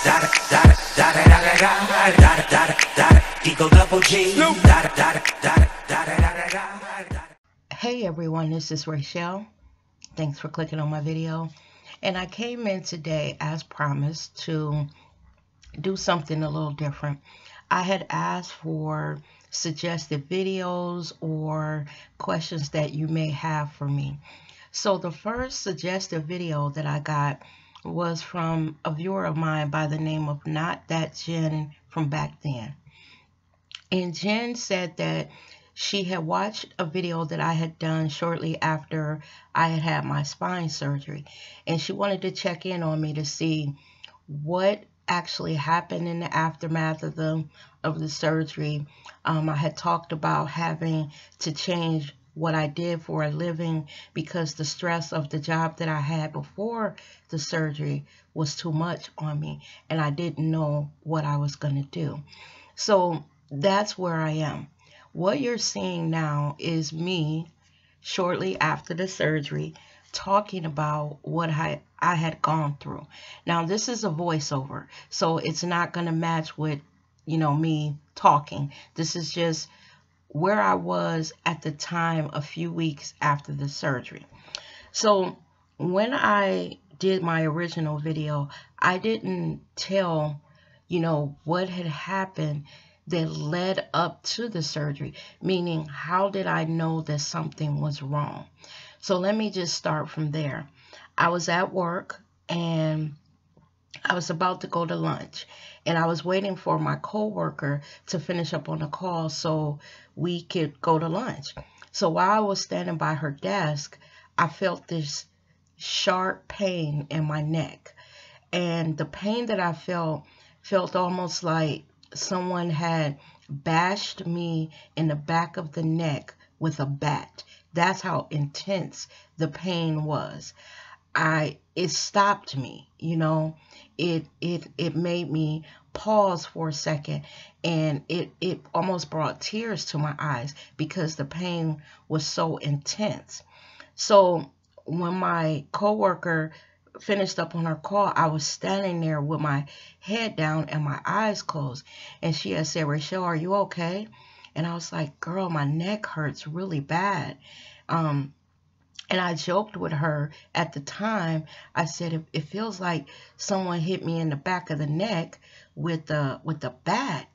Hey everyone, this is Rachel. Thanks for clicking on my video. And I came in today as promised to do something a little different. I had asked for suggested videos or questions that you may have for me. So the first suggested video that I got was from a viewer of mine by the name of Not That Jen from back then. And Jen said that she had watched a video that I had done shortly after I had had my spine surgery. And she wanted to check in on me to see what actually happened in the aftermath of the surgery. I had talked about having to change what I did for a living because the stress of the job that I had before the surgery was too much on me, and I didn't know what I was going to do. So that's where I am. What you're seeing now is me shortly after the surgery talking about what I had gone through. Now, this is a voiceover, so it's not going to match with, me talking. This is just where I was at the time a few weeks after the surgery. So when I did my original video, I didn't tell, what had happened that led up to the surgery, meaning how did I know that something was wrong? So let me just start from there. I was at work and I was about to go to lunch, and I was waiting for my coworker to finish up on the call so we could go to lunch. So while I was standing by her desk, I felt this sharp pain in my neck, and the pain that I felt almost like someone had bashed me in the back of the neck with a bat. That's how intense the pain was. It stopped me, it made me pause for a second, and it almost brought tears to my eyes because the pain was so intense. So when my coworker finished up on her call, I was standing there with my head down and my eyes closed, and she had said, "Rachel, are you okay?" And I was like, "Girl, my neck hurts really bad." And I joked with her at the time. I said, it feels like someone hit me in the back of the neck with a bat.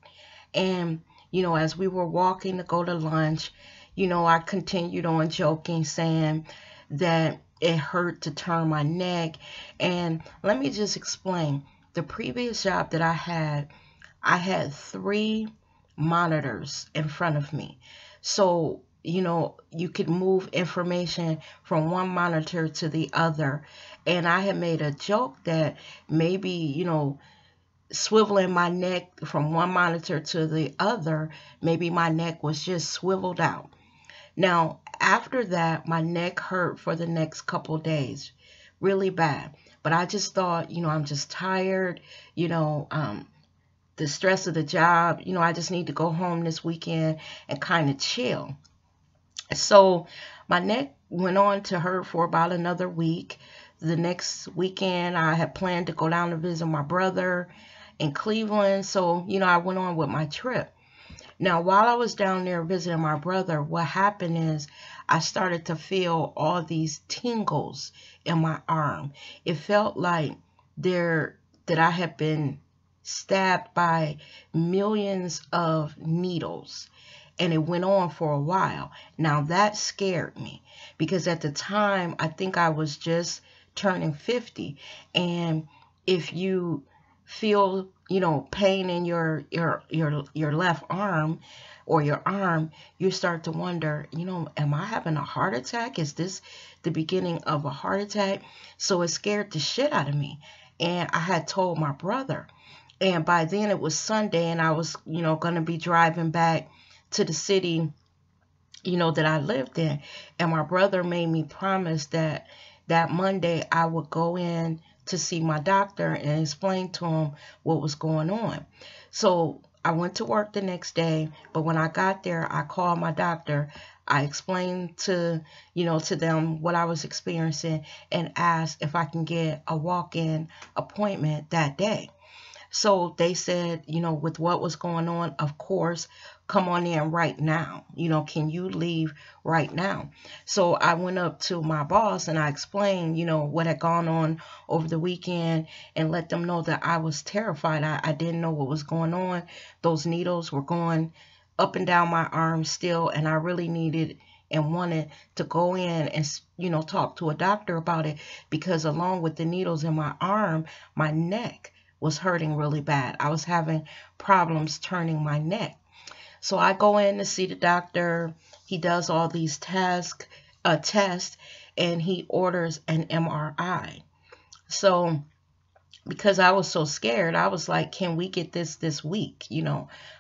And as we were walking to go to lunch, I continued on joking, saying that it hurt to turn my neck. And let me just explain. The previous job that I had 3 monitors in front of me. So, you could move information from one monitor to the other. And I had made a joke that maybe, swiveling my neck from one monitor to the other, maybe my neck was just swiveled out. Now, after that, my neck hurt for the next couple days, really bad. But I just thought, I'm just tired, the stress of the job, I just need to go home this weekend and kind of chill. So my neck went on to hurt for about another week. The next weekend, I had planned to go down to visit my brother in Cleveland. So, I went on with my trip. Now, while I was down there visiting my brother, what happened is I started to feel all these tingles in my arm. It felt like that I had been stabbed by millions of needles. And it went on for a while. Now that scared me because at the time, I think I was just turning 50. And if you feel, pain in your left arm or your arm, you start to wonder, am I having a heart attack? Is this the beginning of a heart attack? So it scared the shit out of me. And I had told my brother. And by then it was Sunday, and I was, going to be driving back to the city, that I lived in. And my brother made me promise that Monday I would go in to see my doctor and explain to him what was going on. So I went to work the next day, but when I got there, I called my doctor. I explained to them what I was experiencing and asked if I can get a walk-in appointment that day. So they said, with what was going on, of course, come on in right now. Can you leave right now? So I went up to my boss and I explained, what had gone on over the weekend, and let them know that I was terrified. I didn't know what was going on. Those needles were going up and down my arm still, and I really needed and wanted to go in and, talk to a doctor about it, because along with the needles in my arm, my neck was hurting really bad. I was having problems turning my neck. So I go in to see the doctor. He does all these tests, and he orders an MRI. So because I was so scared, I was like, can we get this week?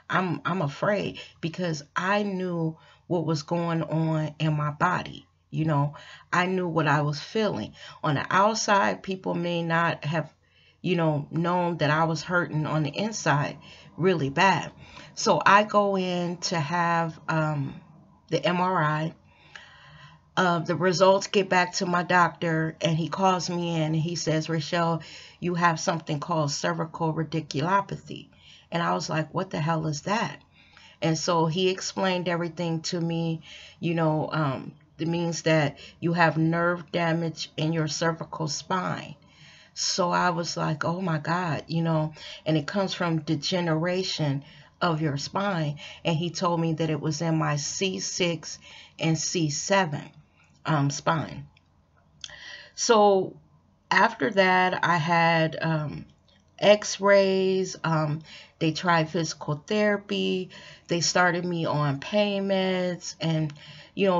I'm afraid, because I knew what was going on in my body. I knew what I was feeling. On the outside, people may not have, known that I was hurting on the inside really bad. So I go in to have the MRI. The results get back to my doctor, and he calls me in and he says, Rachelle, you have something called cervical radiculopathy. And I was like, what the hell is that? And so he explained everything to me. It means that you have nerve damage in your cervical spine. So I was like, oh my God, and it comes from degeneration of your spine. And he told me that it was in my C6 and C7 spine. So after that, I had x-rays. They tried physical therapy. They started me on pain meds and,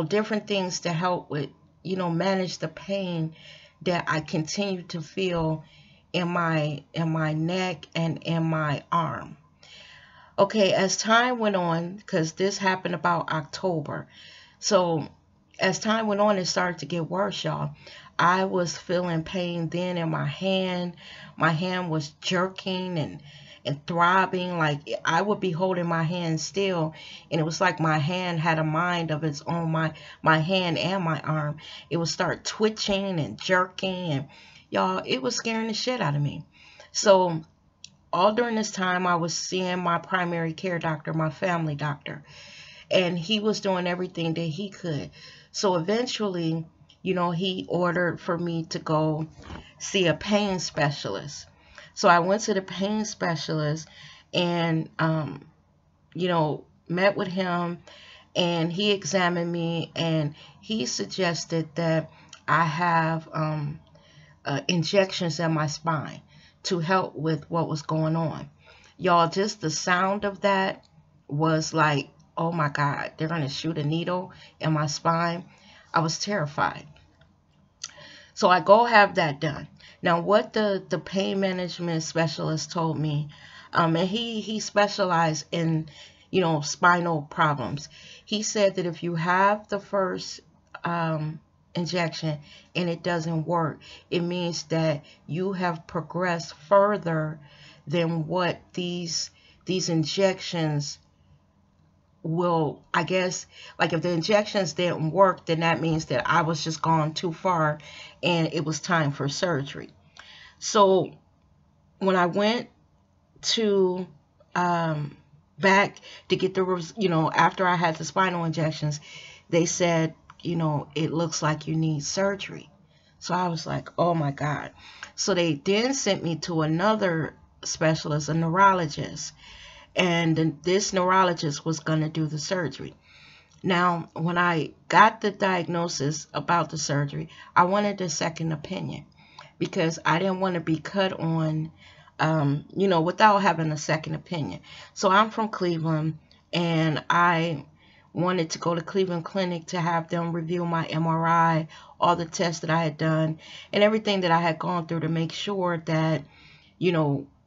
different things to help with, manage the pain that I continue to feel in my neck and in my arm. Okay, as time went on, because this happened about October. So as time went on, it started to get worse, y'all. I was feeling pain then in my hand. My hand was jerking and throbbing. Like I would be holding my hand still, and it was like my hand had a mind of its own. My hand and my arm, it would start twitching and jerking, and y'all, it was scaring the shit out of me. So all during this time, I was seeing my primary care doctor, my family doctor, and he was doing everything that he could. So eventually, he ordered for me to go see a pain specialist. So I went to the pain specialist and, met with him, and he examined me, and he suggested that I have injections in my spine to help with what was going on. Y'all, just the sound of that was like, oh my God, they're going to shoot a needle in my spine. I was terrified. So I go have that done. Now, what the pain management specialist told me, and he specialized in, spinal problems. He said that if you have the first injection and it doesn't work, it means that you have progressed further than what these injections will, I guess. Like if the injections didn't work, then that means that I was just gone too far and it was time for surgery. So when I went to back to get the, after I had the spinal injections, they said, it looks like you need surgery. So I was like, oh my God. So they then sent me to another specialist, a neurologist. And this neurologist was going to do the surgery. Now, when I got the diagnosis about the surgery, I wanted a second opinion, because I didn't want to be cut on, without having a second opinion. So I'm from Cleveland, and I wanted to go to Cleveland Clinic to have them review my MRI, all the tests that I had done, and everything that I had gone through to make sure that,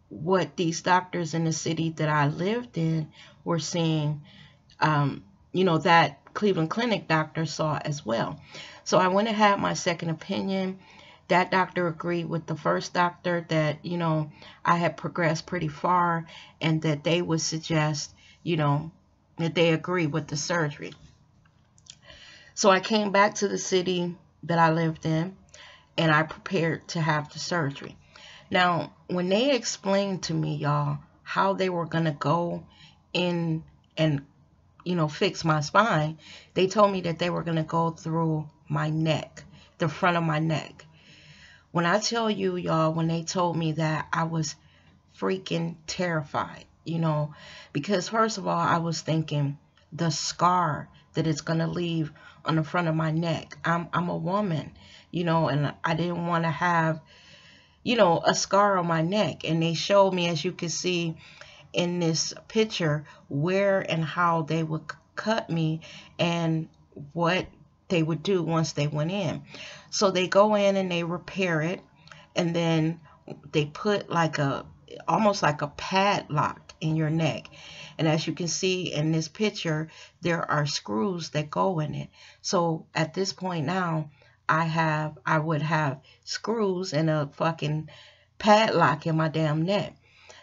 what these doctors in the city that I lived in were seeing, that Cleveland Clinic doctor saw as well. So I went and had my second opinion. That doctor agreed with the first doctor that, I had progressed pretty far, and that they would suggest, that they agree with the surgery. So I came back to the city that I lived in, and I prepared to have the surgery. Now, when they explained to me, y'all, how they were going to go in and, fix my spine, they told me that they were going to go through my neck, the front of my neck. When I tell you, y'all, when they told me that, I was freaking terrified, because first of all, I was thinking the scar that it's going to leave on the front of my neck. I'm a woman, and I didn't want to have, a scar on my neck. And they showed me, as you can see in this picture, where and how they would cut me and what they would do once they went in. So they go in and they repair it, and then they put almost like a padlock in your neck. And as you can see in this picture, there are screws that go in it. So at this point now, I would have screws and a fucking padlock in my damn neck.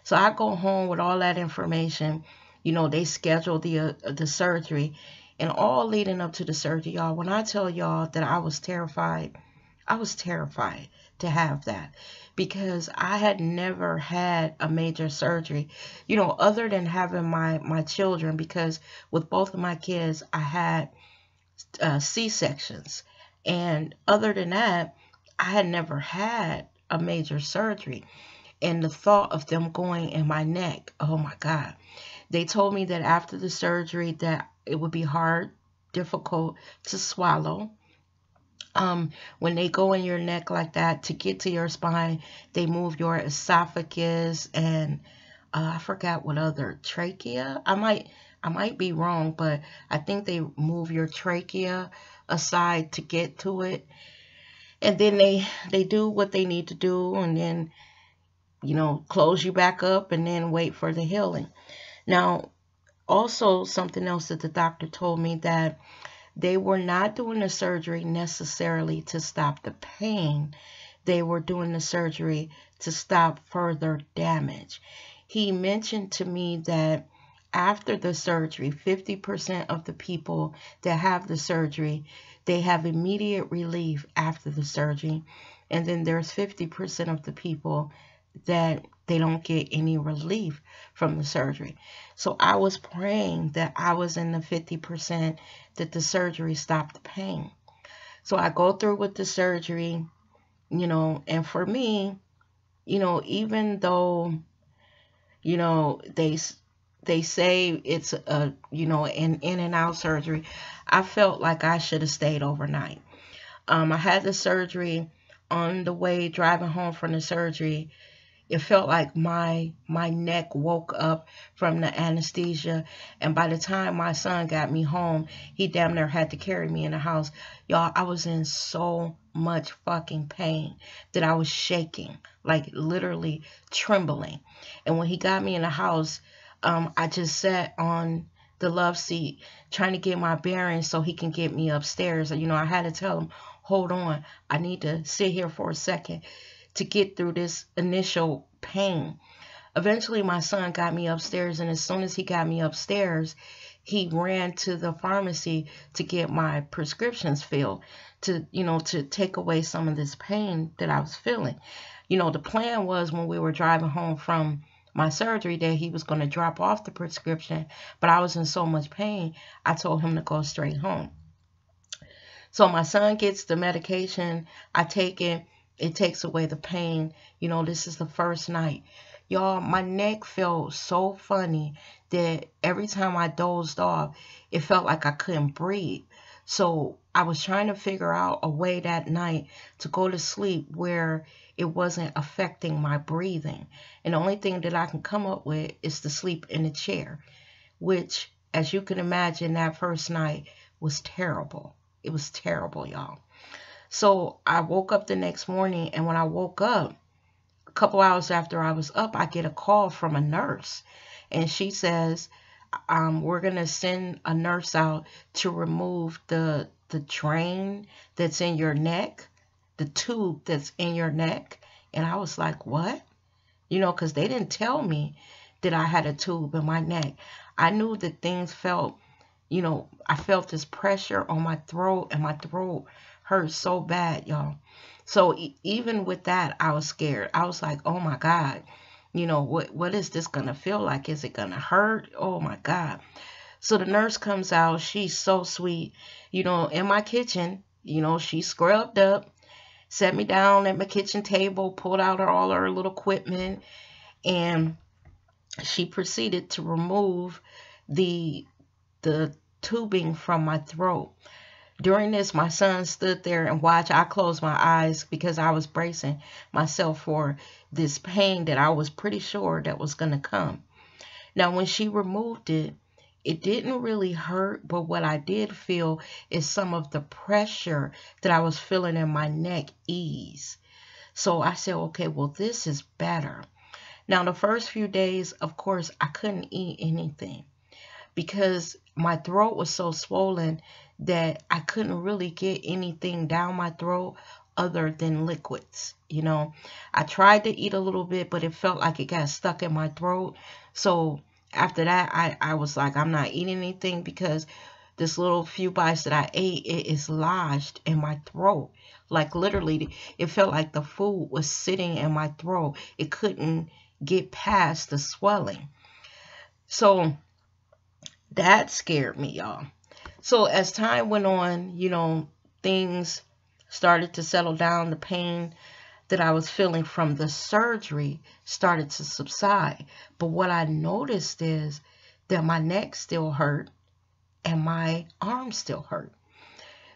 So I go home with all that information. They scheduled the surgery, and all leading up to the surgery, y'all. When I tell y'all that I was terrified to have that, because I had never had a major surgery, other than having my children, because with both of my kids, I had C-sections. And other than that, I had never had a major surgery. And the thought of them going in my neck, oh my God. They told me that after the surgery that it would be hard, difficult to swallow. When they go in your neck like that to get to your spine, they move your esophagus and I forgot what other, trachea. I might be wrong, but I think they move your trachea aside to get to it. And then they do what they need to do, and then, close you back up and then wait for the healing. Now, also something else that the doctor told me, that they were not doing the surgery necessarily to stop the pain. They were doing the surgery to stop further damage. He mentioned to me that after the surgery, 50% of the people that have the surgery, they have immediate relief after the surgery. And then there's 50% of the people that they don't get any relief from the surgery. So I was praying that I was in the 50% that the surgery stopped the pain. So I go through with the surgery, and for me, even though, they say it's an in and out surgery, I felt like I should have stayed overnight. I had the surgery. On the way driving home from the surgery, it felt like my neck woke up from the anesthesia. And by the time my son got me home, he damn near had to carry me in the house. Y'all, I was in so much fucking pain that I was shaking, like literally trembling. And when he got me in the house, I just sat on the love seat trying to get my bearings so he can get me upstairs. I had to tell him, hold on, I need to sit here for a second to get through this initial pain. Eventually, my son got me upstairs, and as soon as he got me upstairs, he ran to the pharmacy to get my prescriptions filled to take away some of this pain that I was feeling. The plan was, when we were driving home from my surgery, that he was going to drop off the prescription, but I was in so much pain, I told him to go straight home. So my son gets the medication, I take it. It takes away the pain. This is the first night. Y'all, my neck felt so funny that every time I dozed off, it felt like I couldn't breathe. So I was trying to figure out a way that night to go to sleep where it wasn't affecting my breathing. And the only thing that I can come up with is to sleep in a chair, which, as you can imagine, that first night was terrible. It was terrible, y'all. So I woke up the next morning, and when I woke up, a couple hours after I was up, I get a call from a nurse, and she says, we're going to send a nurse out to remove the drain that's in your neck, the tube that's in your neck. And I was like, what? Because they didn't tell me that I had a tube in my neck. I knew that things felt, I felt this pressure on my throat, and my throat hurt so bad, y'all. So even with that, I was scared. I was like, oh my God, what is this gonna feel like? Is it gonna hurt? Oh my God. So the nurse comes out. She's so sweet, in my kitchen. She scrubbed up, set me down at my kitchen table, pulled out all her little equipment, and she proceeded to remove the the tubing from my throat. During this, my son stood there and watched. I closed my eyes because I was bracing myself for this pain that I was pretty sure that was going to come. Now, when she removed it, it didn't really hurt, but what I did feel is some of the pressure that I was feeling in my neck ease. So I said, okay, well, this is better. Now, the first few days, of course, I couldn't eat anything because my throat was so swollen that I couldn't really get anything down my throat other than liquids. I tried to eat a little bit, but it felt like it got stuck in my throat. So after that, I was like, I'm not eating anything because this little few bites that I ate, it is lodged in my throat. Like literally, it felt like the food was sitting in my throat. It couldn't get past the swelling. So that scared me, y'all. So as time went on, things started to settle down. The pain that I was feeling from the surgery started to subside. But what I noticed is that my neck still hurt and my arm still hurt.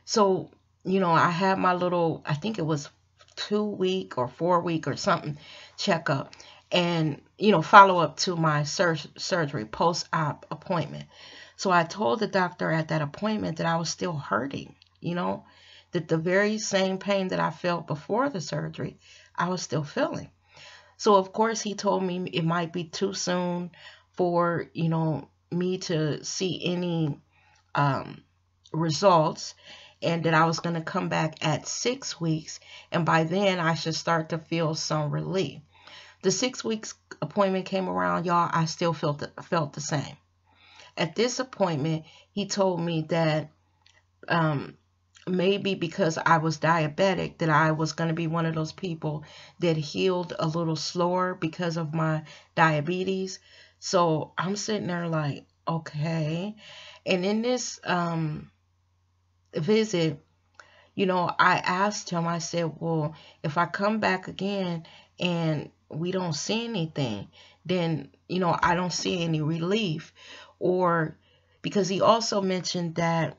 So, I had my little, I think it was 2-week or 4-week or something checkup and, follow up to my surgery post-op appointment. So I told the doctor at that appointment that I was still hurting, that the very same pain that I felt before the surgery, I was still feeling. So, of course, he told me it might be too soon for, me to see any results, and that I was going to come back at 6 weeks. And by then I should start to feel some relief. The 6 weeks appointment came around, y'all. I still felt the same. At this appointment, he told me that maybe because I was diabetic, that I was going to be one of those people that healed a little slower because of my diabetes. So I'm sitting there like, okay. And in this visit, I asked him, I said, well, if I come back again and we don't see anything, then, I don't see any relief. Or because he also mentioned that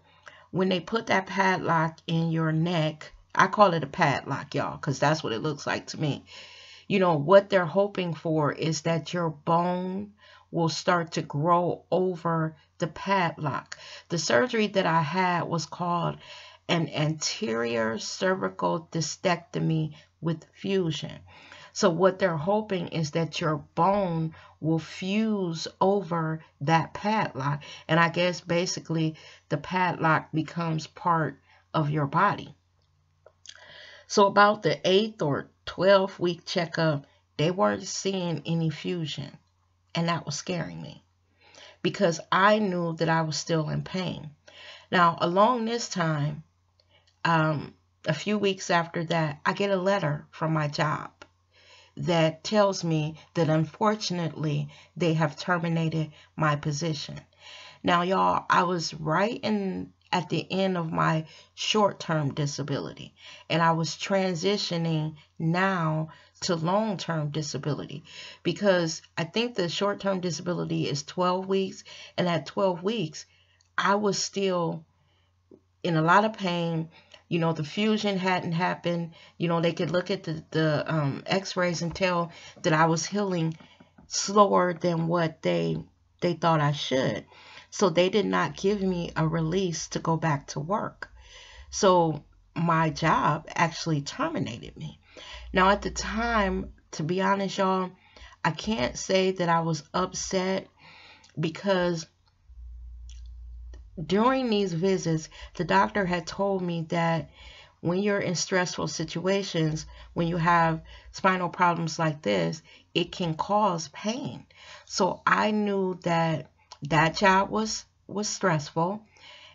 when they put that padlock in your neck, I call it a padlock, y'all, because that's what it looks like to me. What they're hoping for is that your bone will start to grow over the padlock. The surgery that I had was called an anterior cervical discectomy with fusion. So what they're hoping is that your bone will fuse over that padlock. And I guess basically the padlock becomes part of your body. So about the 8th or 12th week checkup, they weren't seeing any fusion. And that was scaring me because I knew that I was still in pain. Now, along this time, a few weeks after that, I get a letter from my job that tells me that unfortunately they have terminated my position. Now, y'all, I was right at the end of my short-term disability, and I was transitioning now to long-term disability, because I think the short-term disability is 12 weeks, and at 12 weeks, I was still in a lot of pain. The fusion hadn't happened. They could look at the x-rays and tell that I was healing slower than what they thought I should. So they did not give me a release to go back to work. So my job actually terminated me. Now, at the time, to be honest, y'all, I can't say that I was upset, because during these visits, the doctor had told me that when you're in stressful situations, when you have spinal problems like this, it can cause pain. So I knew that job was stressful,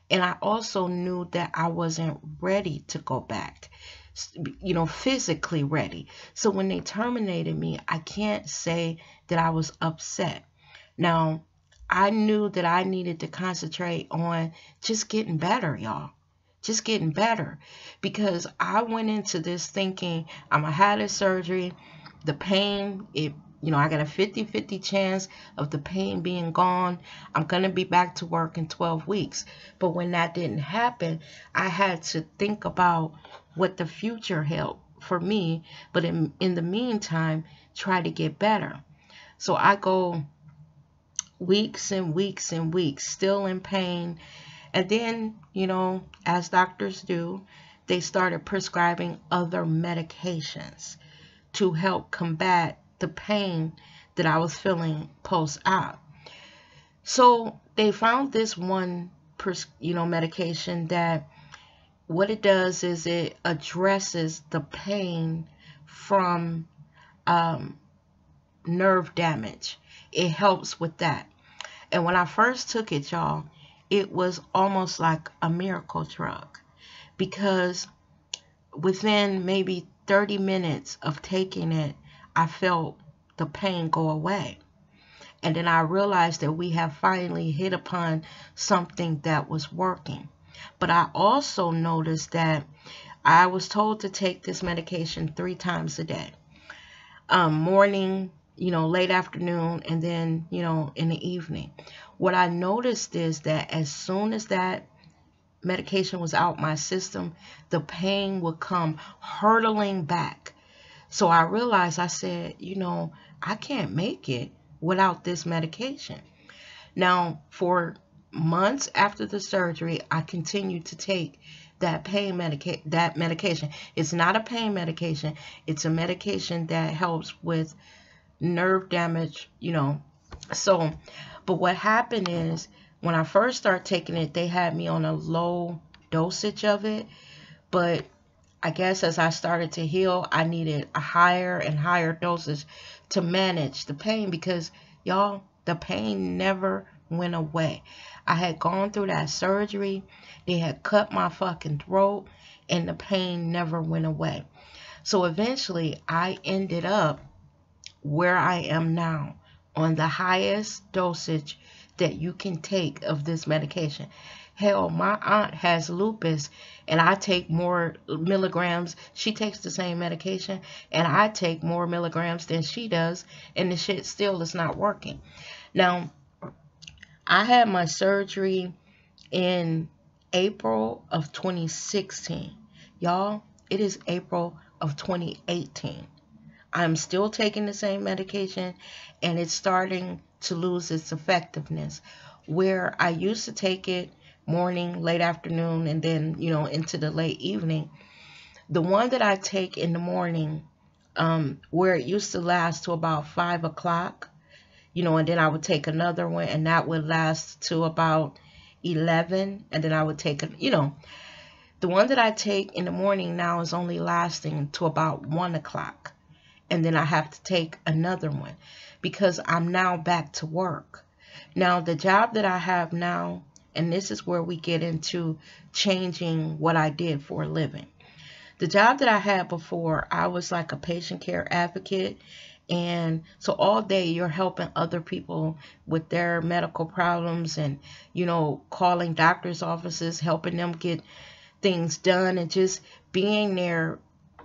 And I also knew that I wasn't ready to go back, physically ready. So when they terminated me, I can't say that I was upset. Now, I knew that I needed to concentrate on just getting better, y'all. Just getting better. Because I went into this thinking I'm going to have this surgery. The pain, I got a 50-50 chance of the pain being gone. I'm going to be back to work in 12 weeks. But when that didn't happen, I had to think about what the future held for me. But in the meantime, try to get better. So I go weeks and weeks and weeks, still in pain. And then, as doctors do, they started prescribing other medications to help combat the pain that I was feeling post-op. So they found this one, medication that what it does is it addresses the pain from nerve damage. It helps with that. And when I first took it, y'all, it was almost like a miracle drug, because within maybe 30 minutes of taking it, I felt the pain go away. And then I realized that we have finally hit upon something that was working. But I also noticed that I was told to take this medication 3 times a day. Morning, late afternoon, and then, in the evening. What I noticed is that as soon as that medication was out my system, the pain would come hurtling back. So I realized, I said, I can't make it without this medication. Now, for months after the surgery, I continued to take that medication. It's not a pain medication. It's a medication that helps with nerve damage, So, but what happened is when I first started taking it, they had me on a low dosage of it. But I guess as I started to heal, I needed a higher and higher dosage to manage the pain, because y'all, the pain never went away. I had gone through that surgery. They had cut my fucking throat, and the pain never went away. So eventually I ended up where I am now, on the highest dosage that you can take of this medication. Hell, my aunt has lupus, and I take more milligrams. She takes the same medication, and I take more milligrams than she does, and the shit still is not working. Now, I had my surgery in April of 2016. Y'all, it is April of 2018. I'm still taking the same medication, and it's starting to lose its effectiveness. Where I used to take it morning, late afternoon, and then, into the late evening. The one that I take in the morning, where it used to last to about 5 o'clock, and then I would take another one, and that would last to about 11, and then I would take the one that I take in the morning now is only lasting to about 1 o'clock. And then I have to take another one because I'm now back to work. Now, the job that I have now, and this is where we get into changing what I did for a living. The job that I had before, I was like a patient care advocate. And so all day you're helping other people with their medical problems and, calling doctor's offices, helping them get things done, and just being there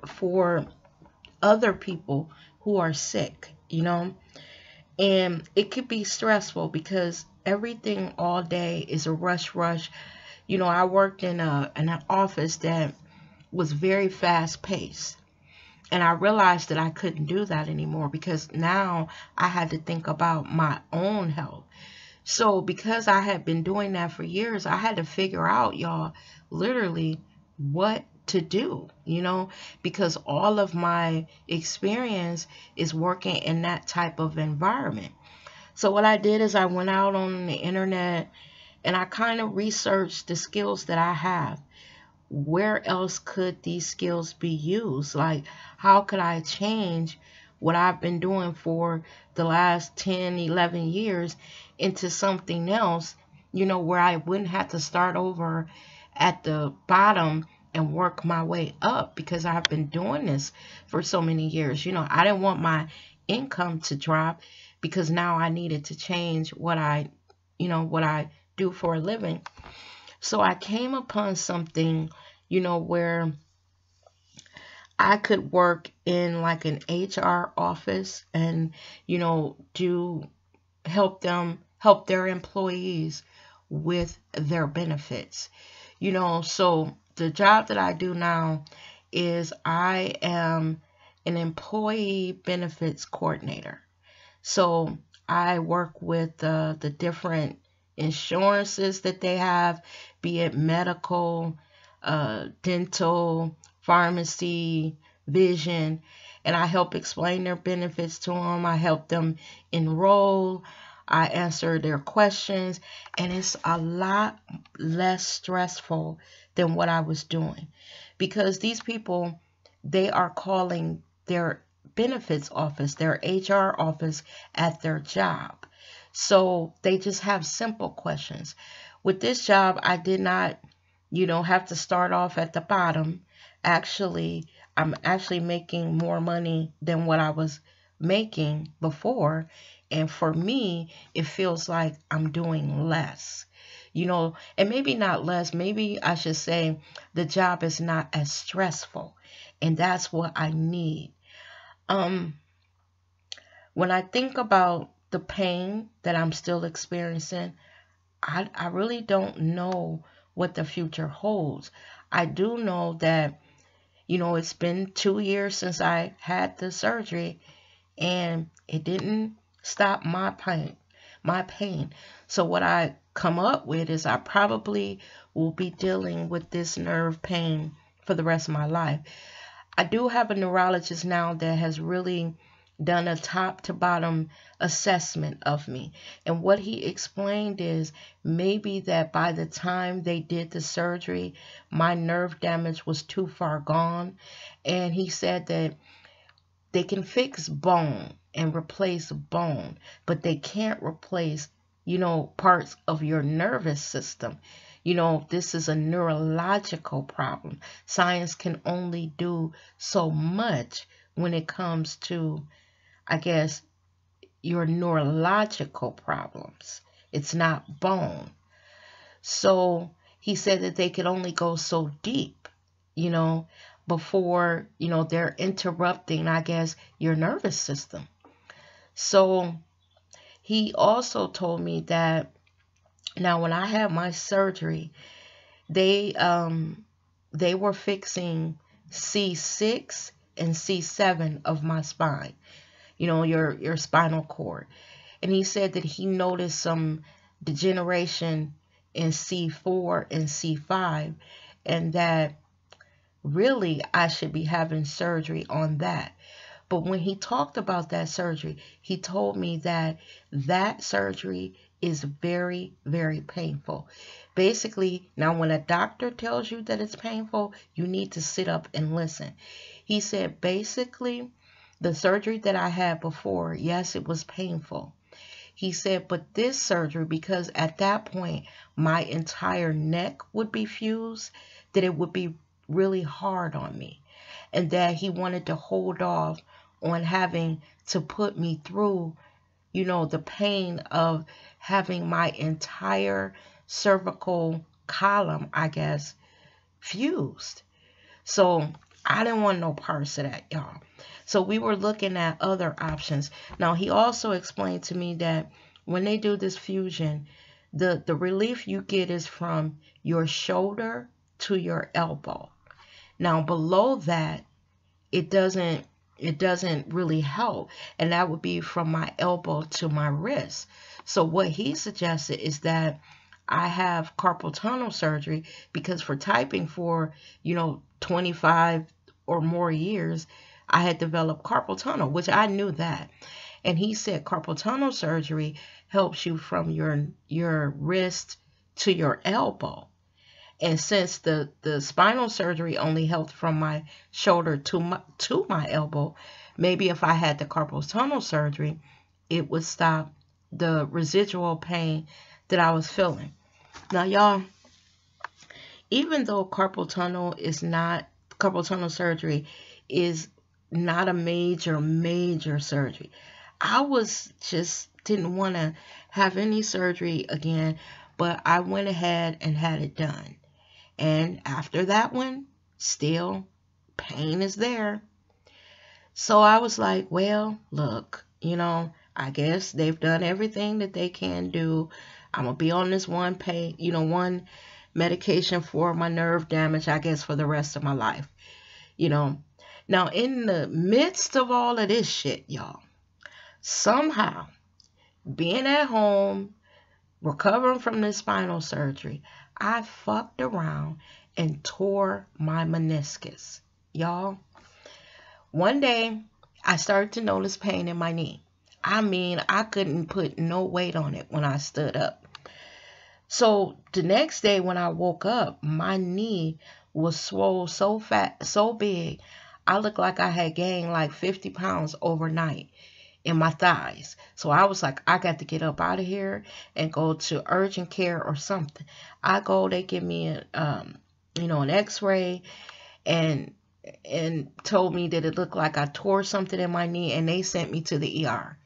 for other people who are sick, and it could be stressful because everything all day is a rush. I worked in an office that was very fast paced, and I realized that I couldn't do that anymore because now I had to think about my own health. So because I had been doing that for years, I had to figure out, y'all, literally what to do, because all of my experience is working in that type of environment. So what I did is I went out on the internet and I kind of researched the skills that I have. Where else could these skills be used? Like, how could I change what I've been doing for the last 10, 11 years into something else where I wouldn't have to start over at the bottom and work my way up, because I've been doing this for so many years. I didn't want my income to drop, because now I needed to change what I do for a living. So I came upon something, where I could work in like an HR office and, do help their employees with their benefits. So the job that I do now is I am an employee benefits coordinator. So I work with the different insurances that they have, be it medical, dental, pharmacy, vision, and I help explain their benefits to them. I help them enroll. I answer their questions, and it's a lot less stressful than what I was doing, because these people, they are calling their benefits office, their HR office at their job. So they just have simple questions. With this job, I did not, have to start off at the bottom. Actually, I'm actually making more money than what I was making before. And for me, it feels like I'm doing less, and maybe not less. Maybe I should say the job is not as stressful. And that's what I need. When I think about the pain that I'm still experiencing, I really don't know what the future holds. I do know that, it's been 2 years since I had the surgery, and it didn't stop my pain. So what I come up with is I probably will be dealing with this nerve pain for the rest of my life. I do have a neurologist now that has really done a top to bottom assessment of me. And what he explained is maybe that by the time they did the surgery, my nerve damage was too far gone. And he said that they can fix bone and replace bone, but they can't replace, parts of your nervous system. This is a neurological problem. Science can only do so much when it comes to, I guess, your neurological problems. It's not bone. So he said that they could only go so deep, before, they're interrupting, I guess, your nervous system. So he also told me that now when I had my surgery, they were fixing C6 and C7 of my spine, your spinal cord. And he said that he noticed some degeneration in C4 and C5, and that really I should be having surgery on that. But when he talked about that surgery, he told me that that surgery is very, very painful. Basically, now when a doctor tells you that it's painful, you need to sit up and listen. He said basically the surgery that I had before, yes, it was painful. He said, but this surgery, because at that point my entire neck would be fused, that it would be really hard on me, and that he wanted to hold off on having to put me through, the pain of having my entire cervical column, I guess, fused. So I didn't want no parts of that, y'all. So we were looking at other options. Now, he also explained to me that when they do this fusion, the relief you get is from your shoulder to your elbow. Now, below that, it doesn't really help, and that would be from my elbow to my wrist. So what he suggested is that I have carpal tunnel surgery, because for typing for 25 or more years I had developed carpal tunnel, which I knew that. And he said carpal tunnel surgery helps you from your wrist to your elbow. And since the spinal surgery only helped from my shoulder to my elbow, maybe if I had the carpal tunnel surgery, it would stop the residual pain that I was feeling. Now, y'all, even though carpal tunnel surgery is not a major surgery, I was just didn't want to have any surgery again, but I went ahead and had it done. And after that one, still pain is there. So I was like, well, look, I guess they've done everything that they can do. I'm gonna be on this one one medication for my nerve damage, I guess, for the rest of my life. You know. Now, in the midst of all of this shit, y'all, somehow being at home, recovering from this spinal surgery, I fucked around and tore my meniscus. Y'all, one day I started to notice pain in my knee. I mean, I couldn't put no weight on it when I stood up. So the next day when I woke up, my knee was swole so fat, so big, I looked like I had gained like 50 pounds overnight in my thighs. So I was like, I got to get up out of here and go to urgent care or something. I go, they give me an x-ray and told me that it looked like I tore something in my knee, and they sent me to the ER.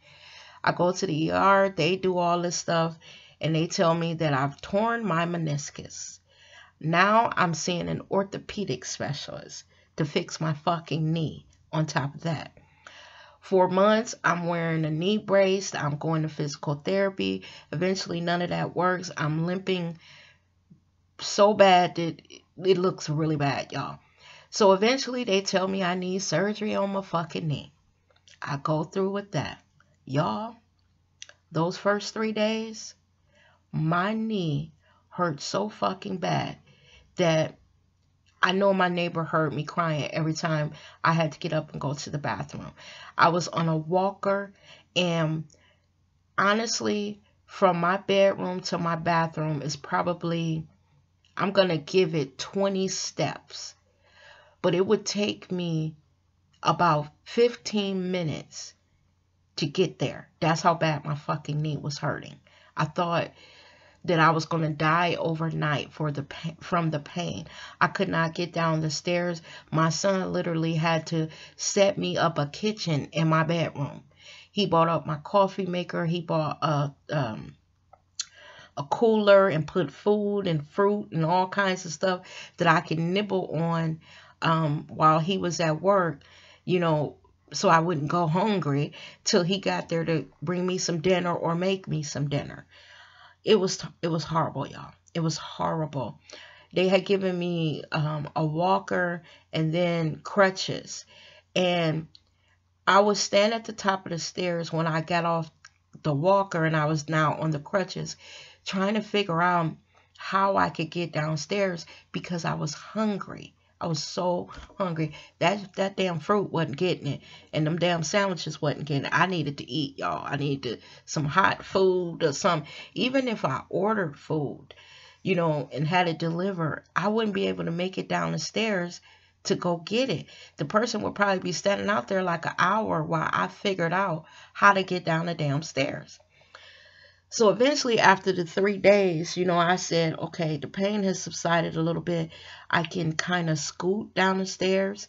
I go to the ER, they do all this stuff, and they tell me that I've torn my meniscus. Now I'm seeing an orthopedic specialist to fix my fucking knee on top of that. For months, I'm wearing a knee brace. I'm going to physical therapy. Eventually, none of that works. I'm limping so bad that it looks really bad, y'all. So eventually, they tell me I need surgery on my fucking knee. I go through with that. Y'all, those first 3 days, my knee hurt so fucking bad that I know my neighbor heard me crying every time I had to get up and go to the bathroom. I was on a walker, and honestly, from my bedroom to my bathroom is probably, I'm going to give it 20 steps. But it would take me about 15 minutes to get there. That's how bad my fucking knee was hurting. I thought that I was going to die overnight from the pain. I could not get down the stairs. My son literally had to set me up a kitchen in my bedroom. He bought up my coffee maker. He bought a cooler and put food and fruit and all kinds of stuff that I could nibble on while he was at work, so I wouldn't go hungry till he got there to bring me some dinner or make me some dinner. It was horrible, y'all. It was horrible. They had given me a walker and then crutches. And I was standing at the top of the stairs when I got off the walker and I was now on the crutches, trying to figure out how I could get downstairs because I was hungry. I was so hungry. That damn fruit wasn't getting it. And them damn sandwiches wasn't getting it. I needed to eat, y'all. I needed some hot food or something. Even if I ordered food, and had it delivered, I wouldn't be able to make it down the stairs to go get it. The person would probably be standing out there like an hour while I figured out how to get down the damn stairs. So eventually, after the 3 days, I said, okay, the pain has subsided a little bit. I can kind of scoot down the stairs.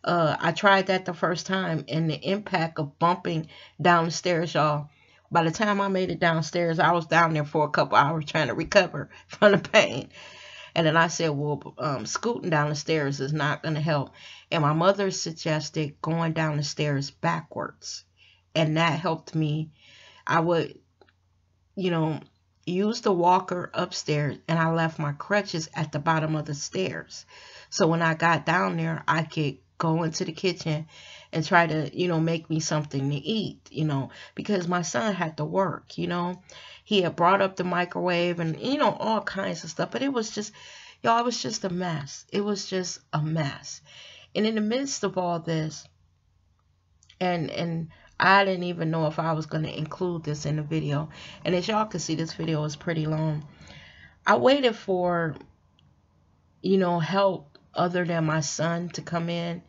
I tried that the first time, and the impact of bumping down the stairs, y'all, by the time I made it downstairs, I was down there for a couple hours trying to recover from the pain. And then I said, well, scooting down the stairs is not going to help. And my mother suggested going down the stairs backwards. And that helped me. I would use the walker upstairs, and I left my crutches at the bottom of the stairs. So when I got down there, I could go into the kitchen and try to, make me something to eat, because my son had to work, He had brought up the microwave and, all kinds of stuff. But it was just, y'all, it was just a mess. It was just a mess. And in the midst of all this, and I didn't even know if I was going to include this in the video. And as y'all can see, this video is pretty long. I waited for, help other than my son to come in.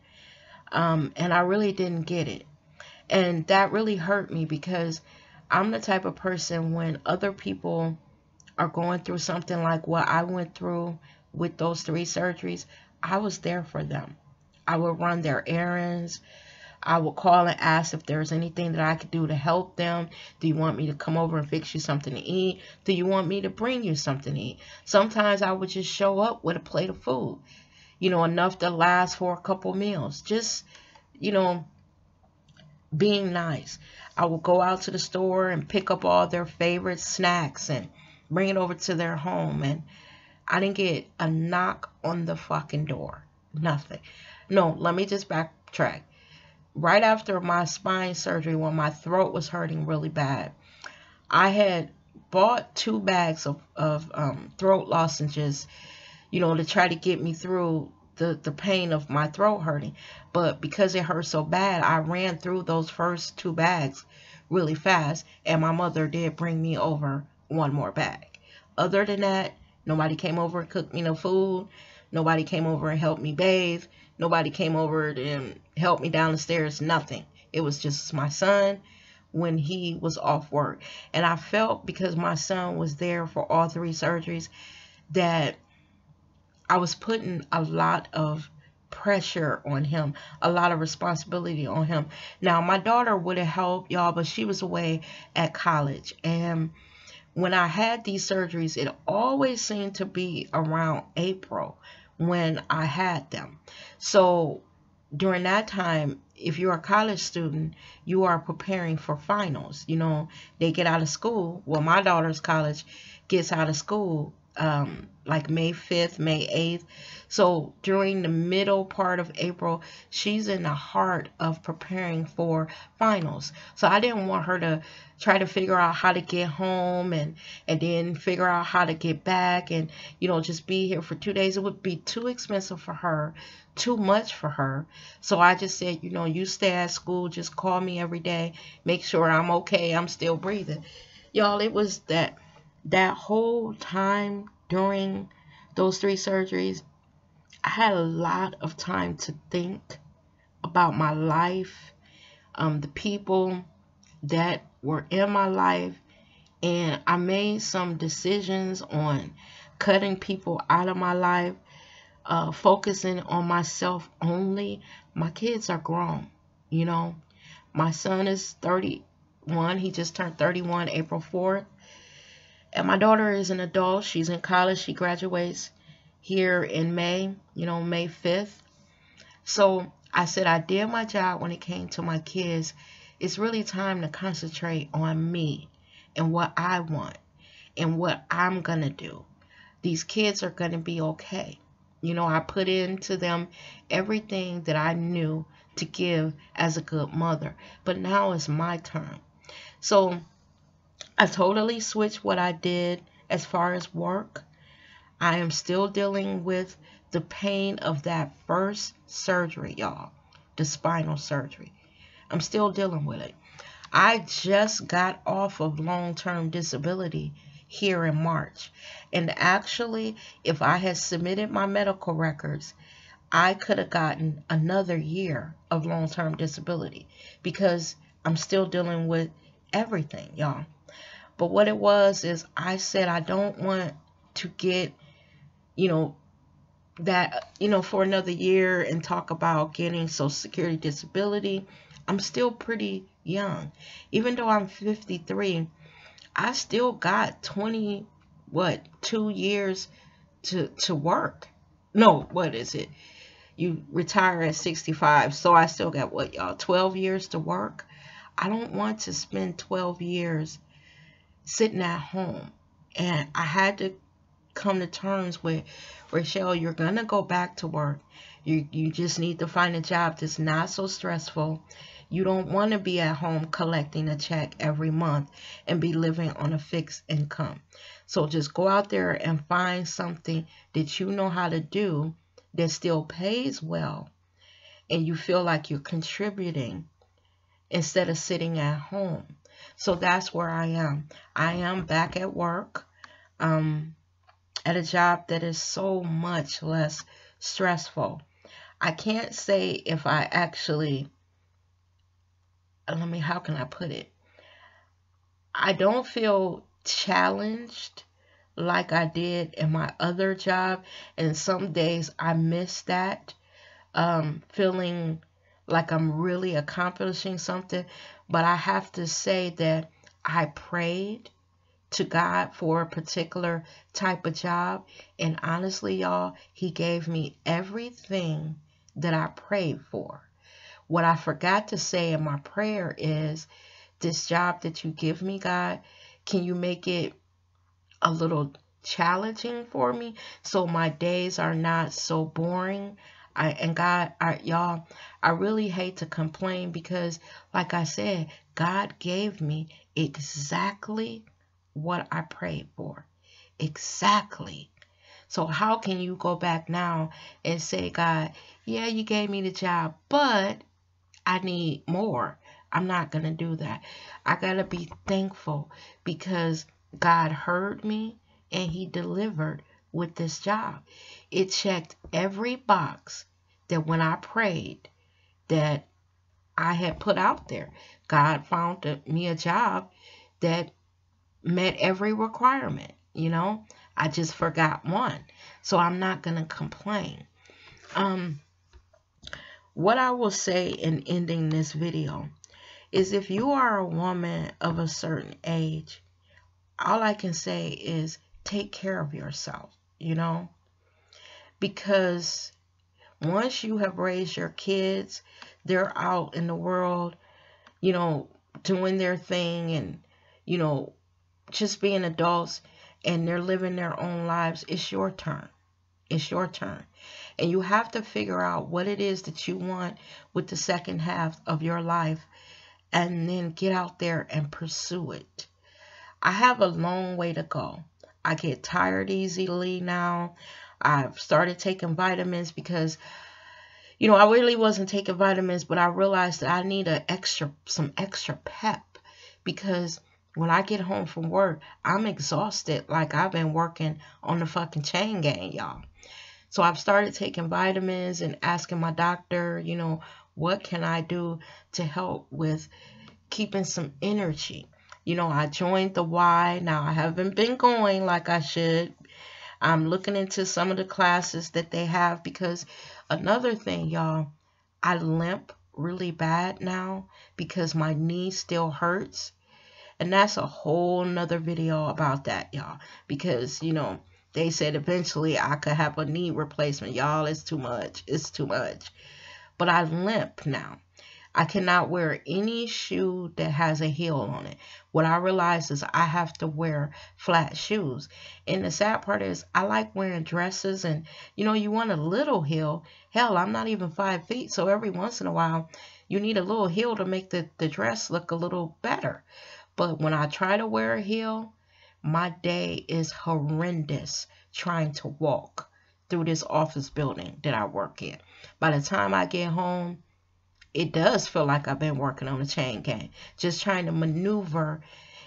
And I really didn't get it. And that really hurt me because I'm the type of person when other people are going through something like what I went through with those 3 surgeries, I was there for them. I would run their errands. I would call and ask if there's anything that I could do to help them. Do you want me to come over and fix you something to eat? Do you want me to bring you something to eat? Sometimes I would just show up with a plate of food, enough to last for a couple meals. Just, you know, being nice. I would go out to the store and pick up all their favorite snacks and bring it over to their home. And I didn't get a knock on the fucking door. Nothing. No, let me just backtrack. Right after my spine surgery, when my throat was hurting really bad, I had bought 2 bags of throat lozenges, to try to get me through the pain of my throat hurting. But because it hurt so bad, I ran through those first 2 bags really fast, and my mother did bring me over 1 more bag. Other than that, nobody came over and cooked me no food. Nobody came over and helped me bathe. Nobody came over and helped me down the stairs. Nothing. It was just my son when he was off work. And I felt, because my son was there for all 3 surgeries, that I was putting a lot of pressure on him, a lot of responsibility on him. Now, my daughter would have helped, y'all, but she was away at college. And when I had these surgeries, it always seemed to be around April when I had them. So during that time, if you're a college student, you are preparing for finals. They get out of school. Well, my daughter's college gets out of school like May 5th, May 8th. So during the middle part of April, she's in the heart of preparing for finals. So I didn't want her to try to figure out how to get home and then figure out how to get back and, just be here for 2 days. It would be too expensive for her, too much for her. So I just said, you stay at school, just call me every day, make sure I'm okay, I'm still breathing. Y'all, it was that whole time during those 3 surgeries, I had a lot of time to think about my life, the people that were in my life, and I made some decisions on cutting people out of my life, focusing on myself only. My kids are grown, My son is 31. He just turned 31 April 4th. And my daughter is an adult. She's in college. She graduates here in May, May 5th. So I said I did my job when it came to my kids. It's really time to concentrate on me and what I want and what I'm going to do. These kids are going to be okay. I put into them everything that I knew to give as a good mother. But now it's my turn. So I totally switched what I did as far as work. I am still dealing with the pain of that first surgery, y'all. The spinal surgery. I'm still dealing with it. I just got off of long-term disability here in March. And actually, if I had submitted my medical records, I could have gotten another year of long-term disability because I'm still dealing with everything, y'all. But what it was is I said I don't want to get, that, for another year and talk about getting Social Security disability. I'm still pretty young. Even though I'm 53, I still got 2 years to work. No, what is it? You retire at 65. So I still got, 12 years to work? I don't want to spend 12 years sitting at home. And I had to come to terms with, Rachelle, you're going to go back to work. You just need to find a job that's not so stressful. You don't want to be at home collecting a check every month and be living on a fixed income. So just go out there and find something that you know how to do that still pays well and you feel like you're contributing instead of sitting at home. So that's where I am. I am back at work at a job that is so much less stressful. I can't say if I actually, how can I put it? I don't feel challenged like I did in my other job. And some days I miss that, feeling like I'm really accomplishing something. But I have to say that I prayed to God for a particular type of job. And honestly, y'all, He gave me everything that I prayed for. What I forgot to say in my prayer is, this job that you give me, God, can you make it a little challenging for me so my days are not so boring? Y'all, I really hate to complain because, like I said, God gave me exactly what I prayed for. Exactly. So how can you go back now and say, God, yeah, you gave me the job, but I need more? I'm not going to do that. I got to be thankful because God heard me and He delivered with this job. It checked every box that when I prayed that I had put out there. God found me a job that met every requirement. I just forgot one. So I'm not going to complain. What I will say in ending this video is, if you are a woman of a certain age, all I can say is take care of yourself, because once you have raised your kids, they're out in the world, doing their thing and, just being adults, and they're living their own lives. It's your turn. It's your turn. And you have to figure out what it is that you want with the second half of your life, and then get out there and pursue it. I have a long way to go. I get tired easily now. I've started taking vitamins because, I really wasn't taking vitamins, but I realized that I need some extra pep, because when I get home from work, I'm exhausted like I've been working on the fucking chain gang, y'all. So I've started taking vitamins and asking my doctor, what can I do to help with keeping some energy? I joined the Y. Now, I haven't been going like I should. I'm looking into some of the classes that they have, because another thing, y'all, I limp really bad now because my knee still hurts. And that's a whole nother video about that, y'all, because, they said eventually I could have a knee replacement. Y'all, it's too much. It's too much. But I limp now. I cannot wear any shoe that has a heel on it. What I realized is I have to wear flat shoes. And the sad part is I like wearing dresses, and, you want a little heel. Hell, I'm not even 5 feet. So every once in a while, you need a little heel to make the dress look a little better. But when I try to wear a heel, my day is horrendous trying to walk through this office building that I work in. By the time I get home, it does feel like I've been working on a chain gang, just trying to maneuver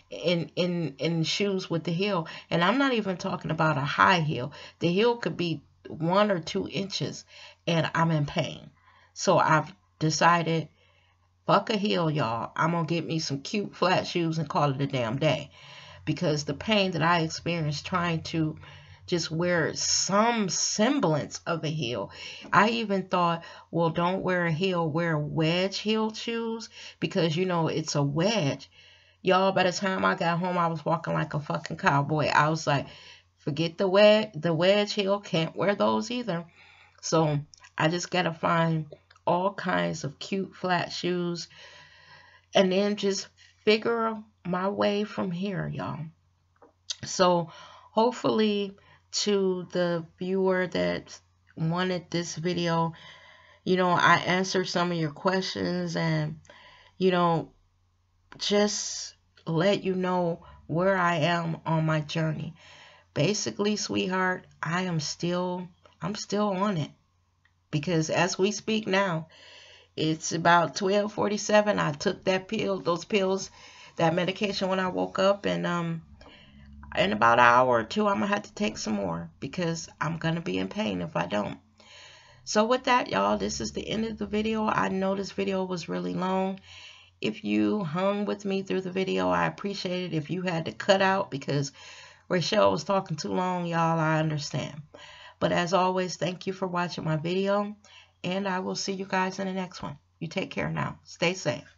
in shoes with the heel. And I'm not even talking about a high heel. The heel could be 1 or 2 inches and I'm in pain. So I've decided, fuck a heel, y'all. I'm going to get me some cute flat shoes and call it a damn day. Because the pain that I experienced trying to just wear some semblance of a heel. I even thought, well, don't wear a heel, wear wedge heel shoes, because, it's a wedge. Y'all, by the time I got home, I was walking like a fucking cowboy. I was like, forget the wedge heel, can't wear those either. So I just got to find all kinds of cute flat shoes and then just figure my way from here, y'all. So hopefully, to the viewer that wanted this video, I answered some of your questions, and just let you know where I am on my journey. Basically, sweetheart, I'm still on it, because as we speak now, it's about 12:47. I took those pills, that medication when I woke up, and in about an hour or two, I'm going to have to take some more, because I'm going to be in pain if I don't. So with that, y'all, this is the end of the video. I know this video was really long. If you hung with me through the video, I appreciate it. If you had to cut out because Rachelle was talking too long, y'all. I understand. But as always, thank you for watching my video, and I will see you guys in the next one. You take care now. Stay safe.